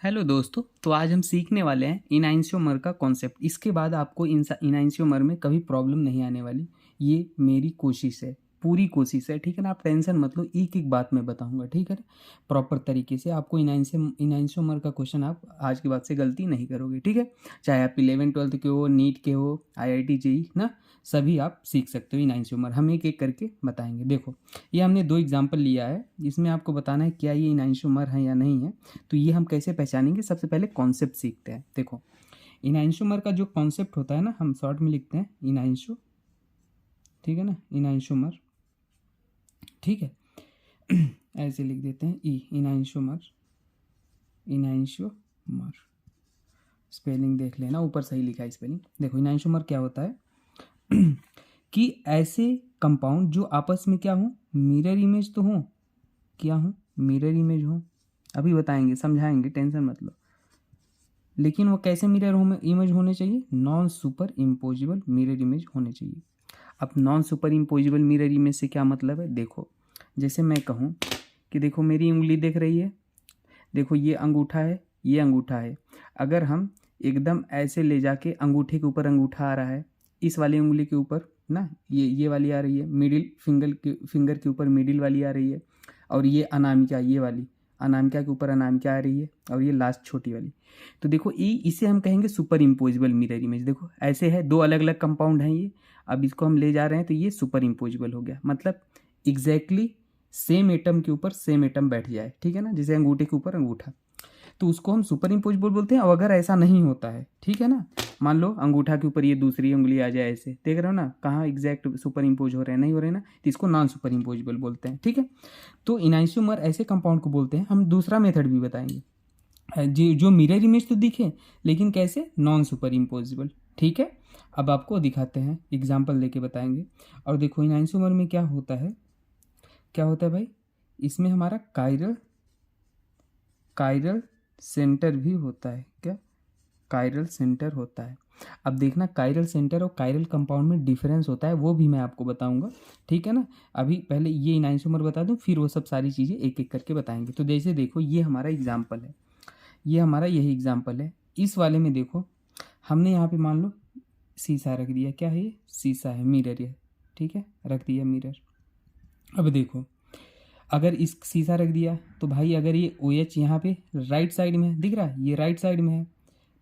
Hello दोस्तों। तो आज हम सीखने वाले हैं इनैंशियोमर का कॉन्सेप्ट। इसके बाद आपको इनैंशियोमर में कभी प्रॉब्लम नहीं आने वाली। ये मेरी कोशिश है, पूरी कोशिश है, ठीक है ना। आप टेंशन मत लो, एक एक बात मैं बताऊंगा, ठीक है ना, प्रॉपर तरीके से। आपको इनैंशियोमर का क्वेश्चन आप आज के बाद से गलती नहीं करोगे, ठीक है। चाहे आप 11वीं 12वीं के हो, नीट के हो, IIT JEE ना, सभी आप सीख सकते हो इनैंशियोमर। हम एक एक करके बताएंगे। देखो, ये हमने 2 एग्जाम्पल लिया है, इसमें आपको बताना है क्या ये इनैंशियोमर है या नहीं है। तो ये हम कैसे पहचानेंगे? सबसे पहले कॉन्सेप्ट सीखते हैं। देखो, इनैंशियोमर का जो कॉन्सेप्ट होता है ना, हम शॉर्ट में लिखते हैं इनैंशियो, ठीक है ना, इनैंशियोमर, ठीक है। ऐसे लिख देते हैं इनैंशियोमर, इनैंशियोमर। स्पेलिंग देख लेना, ऊपर सही लिखा है स्पेलिंग। देखो, इनैंशियोमर क्या होता है कि ऐसे कंपाउंड जो आपस में क्या हो, मिरर इमेज तो हो, क्या हो, मिरर इमेज हो। अभी बताएंगे, समझाएंगे, टेंशन मत लो। लेकिन वो कैसे मिरर इमेज होने चाहिए? Non super imposable mirror image होने चाहिए। अब non super imposable mirror image से क्या मतलब है? देखो, जैसे मैं कहूँ कि देखो मेरी उंगली दिख रही है, देखो ये अंगूठा है, ये अंगूठा है। अगर हम एकदम ऐसे ले जाके अंगूठे के ऊपर अंगूठा आ रहा है, इस वाली उंगली के ऊपर ना, ये वाली आ रही है, मिडिल फिंगर के ऊपर मिडिल वाली आ रही है, और ये अनामिका, ये वाली अनामिका के ऊपर अनामिका आ रही है, और ये लास्ट छोटी वाली। तो देखो, ये इसे हम कहेंगे सुपर इम्पोजिबल मिरर इमेज। देखो ऐसे है, 2 अलग अलग कंपाउंड हैं ये। अब इसको हम ले जा रहे हैं तो ये सुपर इम्पोजिबल हो गया। मतलब एग्जैक्टली सेम एटम के ऊपर सेम एटम बैठ जाए, ठीक है ना, जैसे अंगूठे के ऊपर अंगूठा, तो उसको हम सुपर इम्पोजिबल बोलते हैं। और अगर ऐसा नहीं होता है, ठीक है ना, मान लो अंगूठा के ऊपर ये दूसरी उंगली आ जाए, ऐसे देख रहे हो ना, कहाँ एग्जैक्ट सुपर इम्पोज हो रहे हैं, नहीं हो रहे ना, तो इसको नॉन सुपर इम्पोजिबल बोलते हैं, ठीक है। तो इनैंशियोमर ऐसे कंपाउंड को बोलते हैं। हम दूसरा मेथड भी बताएंगे, जो मिरर इमेज तो दिखे, लेकिन कैसे? नॉन सुपर इम्पोजिबल, ठीक है। अब आपको दिखाते हैं, एग्जाम्पल देके बताएंगे। और देखो, इनैंशियोमर में क्या होता है, क्या होता है भाई, इसमें हमारा कायरल कायरल सेंटर भी होता है। क्या? कायरल सेंटर होता है। अब देखना, कायरल सेंटर और कायरल कंपाउंड में डिफरेंस होता है, वो भी मैं आपको बताऊंगा, ठीक है ना। अभी पहले ये इनैंशियोमर बता दूं, फिर वो सब सारी चीज़ें एक एक करके बताएंगे। तो जैसे देखो, ये हमारा एग्जाम्पल है, ये हमारा यही एग्जाम्पल है। इस वाले में देखो, हमने यहाँ पे मान लो शीशा रख दिया। क्या है ये? शीशा है, मिरर है, ठीक है, रख दिया मिरर। अब देखो, अगर इस शीशा रख दिया तो भाई, अगर ये OH यहाँ पे राइट साइड में है, दिख रहा है, ये राइट साइड में है,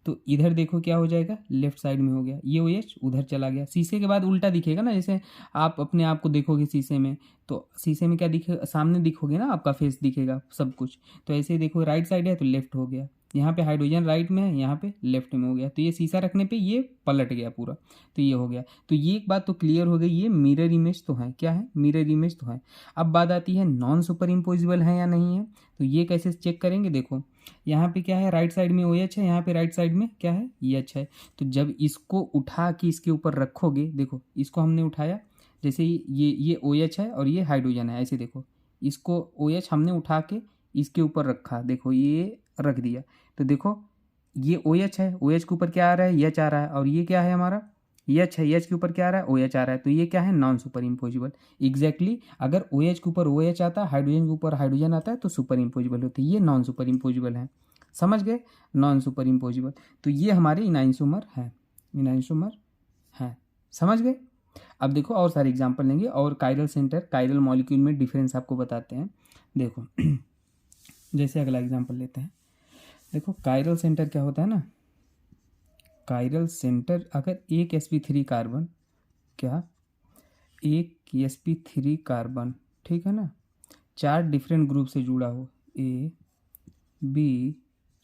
तो इधर देखो क्या हो जाएगा, लेफ्ट साइड में हो गया। ये OH उधर चला गया। शीशे के बाद उल्टा दिखेगा ना, जैसे आप अपने आप को देखोगे शीशे में, तो शीशे में क्या दिखेगा? सामने दिखोगे ना, आपका फेस दिखेगा सब कुछ। तो ऐसे ही देखो, राइट साइड है तो लेफ्ट हो गया। यहाँ पे हाइड्रोजन राइट में है, यहाँ पे लेफ्ट में हो गया। तो ये शीशा रखने पे ये पलट गया पूरा, तो ये हो गया। तो ये एक बात तो क्लियर हो गई, ये मिरर इमेज तो है। क्या है? मिरर इमेज तो है। अब बात आती है नॉन सुपर इम्पोजिबल है या नहीं है। तो ये कैसे चेक करेंगे? देखो, यहाँ पे क्या है, राइट साइड में OH है, यहाँ पे राइट साइड में क्या है, EH है। तो जब इसको उठा के इसके ऊपर रखोगे, देखो इसको हमने उठाया, जैसे ये OH है और ये हाइड्रोजन है, ऐसे देखो, इसको OH हमने उठा के इसके ऊपर रखा, देखो ये रख दिया। तो देखो, ये OH है, OH के ऊपर क्या आ रहा है, EH आ रहा है, और ये क्या है हमारा, EH है, EH के ऊपर क्या आ रहा है, OH आ रहा है। तो ये क्या है? Non super imposable. एग्जैक्टली अगर OH के ऊपर OH आता है, हाइड्रोजन के ऊपर हाइड्रोजन आता है, तो सुपर इम्पोजिबल होती है। ये नॉन सुपर इम्पोजिबल है, समझ गए, नॉन सुपर इम्पोजिबल। तो ये हमारे इनैंशियोमर है, इनैंशियोमर है, समझ गए। अब देखो, और सारे एग्जांपल लेंगे, और कायरल सेंटर, कायरल मॉलिक्यूल में डिफरेंस आपको बताते हैं। देखो जैसे अगला एग्जांपल लेते हैं। देखो, कायरल सेंटर क्या होता है ना, कायरल सेंटर अगर एक sp3 कार्बन, क्या, एक sp3 कार्बन, ठीक है ना, 4 डिफरेंट ग्रुप से जुड़ा हो, A B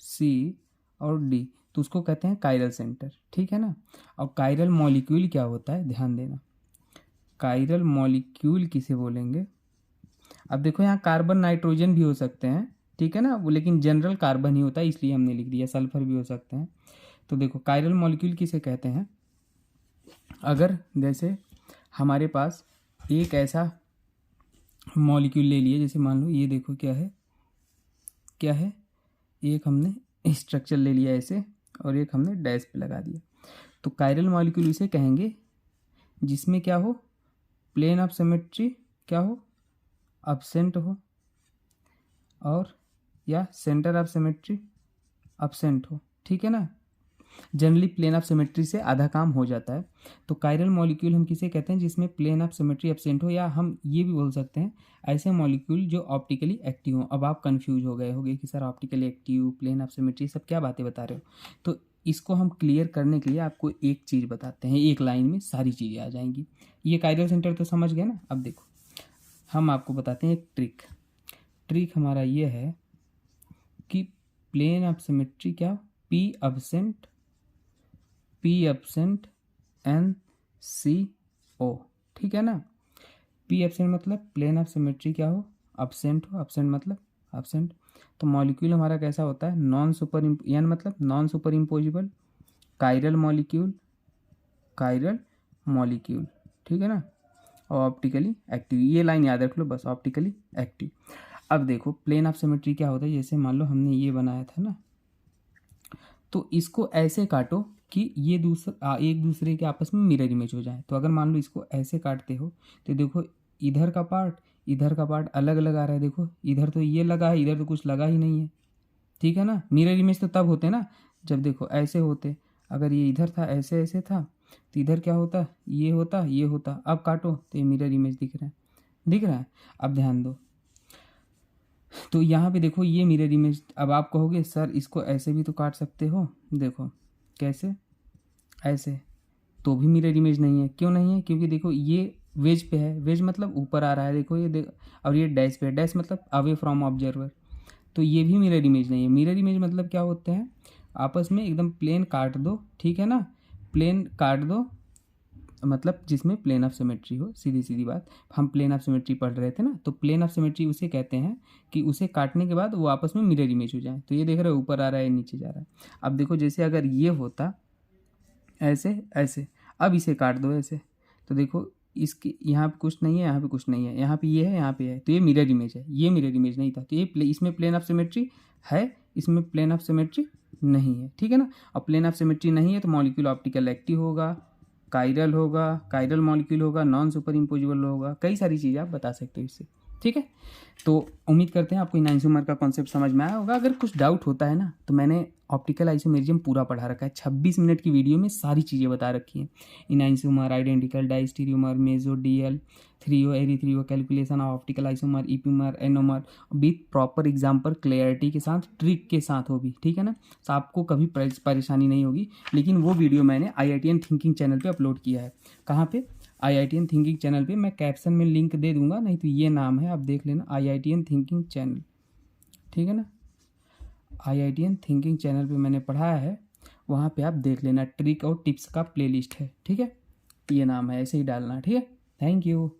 C और D, तो उसको कहते हैं कायरल सेंटर, ठीक है ना। और कायरल मॉलिक्यूल क्या होता है, ध्यान देना, कायरल मॉलिक्यूल किसे बोलेंगे? अब देखो, यहाँ कार्बन नाइट्रोजन भी हो सकते हैं, ठीक है ना, वो लेकिन जनरल कार्बन ही होता है, इसलिए हमने लिख दिया, सल्फर भी हो सकते हैं। तो देखो, कायरल मॉलिक्यूल किसे कहते हैं? अगर जैसे हमारे पास एक ऐसा मॉलिक्यूल ले लिए, जैसे मान लो ये देखो, क्या है, क्या है, एक हमने स्ट्रक्चर ले लिया ऐसे, और एक हमने डैश पे लगा दिया। तो कायरल मॉलिक्यूल इसे कहेंगे जिसमें क्या हो, प्लेन ऑफ सिमेट्री क्या हो, अब्सेंट हो, और या सेंटर ऑफ सिमेट्री अब्सेंट हो, ठीक है ना। जनरली प्लेन ऑफ सिमेट्री से आधा काम हो जाता है। तो कायरल मॉलिक्यूल हम किसे कहते हैं, जिसमें प्लेन ऑफ सिमेट्री एब्सेंट हो, या हम ये भी बोल सकते हैं ऐसे मॉलिक्यूल जो ऑप्टिकली एक्टिव हो। अब आप कंफ्यूज हो गए होगे कि sir optically active, plane of symmetry, सब क्या बातें बता रहे हो। तो इसको हम क्लियर करने के लिए आपको एक चीज़ बताते हैं, एक लाइन में सारी चीज़ें आ जाएंगी। ये कायरल सेंटर तो समझ गए ना। अब देखो हम आपको बताते हैं एक ट्रिक हमारा ये है कि प्लेन ऑफ सिमेट्री क्या, पी एब्सेंट एन सी ओ, ठीक है ना। पी एब्सेंट मतलब प्लेन ऑफ सिमेट्री क्या हो, अब्सेंट हो, अब्सेंट मतलब अब्सेंट। तो मॉलिक्यूल हमारा कैसा होता है, नॉन सुपर यानी मतलब non super imposable chiral molecule, ठीक है ना। और ऑप्टिकली एक्टिव, ये लाइन याद रख लो बस, ऑप्टिकली एक्टिव। अब देखो प्लेन ऑफ सिमेट्री क्या होता है, जैसे मान लो हमने ये बनाया था ना, तो इसको ऐसे काटो कि ये एक दूसरे के आपस में मिरर इमेज हो जाए। तो अगर मान लो इसको ऐसे काटते हो तो देखो इधर का पार्ट अलग अलग आ रहा है। देखो इधर तो ये लगा है, इधर तो कुछ लगा ही नहीं है, ठीक है ना। मिरर इमेज तो तब होते ना जब देखो ऐसे होते, अगर ये इधर था ऐसे ऐसे था तो इधर क्या होता, ये होता। अब काटो तो ये मिरर इमेज दिख रहा है। अब ध्यान दो, तो यहाँ पे देखो ये मिरर इमेज। अब आप कहोगे सर इसको ऐसे भी तो काट सकते हो, देखो कैसे, ऐसे, तो भी मिरर इमेज नहीं है। क्यों नहीं है, क्योंकि देखो ये वेज पे है, वेज मतलब ऊपर आ रहा है, देखो ये और ये डैश पे है, डैश मतलब अवे फ्रॉम ऑब्जर्वर, तो ये भी मिरर इमेज नहीं है। मिरर इमेज मतलब क्या होते हैं, आपस में एकदम प्लेन काट दो, ठीक है ना, प्लेन काट दो, मतलब जिसमें प्लेन ऑफ सिमेट्री हो। सीधी सीधी बात, हम प्लेन ऑफ सिमेट्री पढ़ रहे थे ना, तो प्लेन ऑफ सिमेट्री उसे कहते हैं कि उसे काटने के बाद वो आपस में मिरर इमेज हो जाए। तो ये देख रहे हो ऊपर आ रहा है नीचे जा रहा है। अब देखो जैसे अगर ये होता ऐसे ऐसे, अब इसे काट दो ऐसे, तो देखो इसके यहाँ पे कुछ नहीं है, यहाँ पे कुछ नहीं है, यहाँ पे ये है, यहाँ पे है, तो ये मिरर इमेज है। ये मिरर इमेज नहीं था, तो ये इसमें प्लेन ऑफ सिमेट्री है, इसमें प्लेन ऑफ सिमेट्री नहीं है, ठीक है ना। और प्लेन ऑफ सिमेट्री नहीं है तो मॉलिक्यूल ऑप्टिकल एक्टिव होगा, कायरल मॉलिक्यूल होगा, नॉन सुपर इम्पोजिबल होगा, कई सारी चीज़ें आप बता सकते हो इससे, ठीक है। तो उम्मीद करते हैं आपको इन आइसोमर का कॉन्सेप्ट समझ में आया होगा। अगर कुछ डाउट होता है ना तो मैंने ऑप्टिकल आइसोमेरिज्म पूरा पढ़ा रखा है, 26 मिनट की वीडियो में सारी चीज़ें बता रखी हैं। इन isomer, identical, diastereomer, meso, DL, 3O, एरी 3O, calculation of optical isomer, epimer, anomer, with proper example, clarity के साथ, ट्रिक के साथ हो भी, ठीक है ना। तो आपको कभी परेशानी नहीं होगी। लेकिन वो वीडियो मैंने IITN थिंकिंग चैनल पर अपलोड किया है। कहाँ पे, IITN थिंकिंग चैनल पे। मैं कैप्शन में लिंक दे दूंगा, नहीं तो ये नाम है, आप देख लेना, IITN थिंकिंग चैनल, ठीक है ना। IITN थिंकिंग चैनल पे मैंने पढ़ाया है, वहाँ पे आप देख लेना, ट्रिक और टिप्स का प्लेलिस्ट है, ठीक है। ये नाम है, ऐसे ही डालना, ठीक है। Thank you.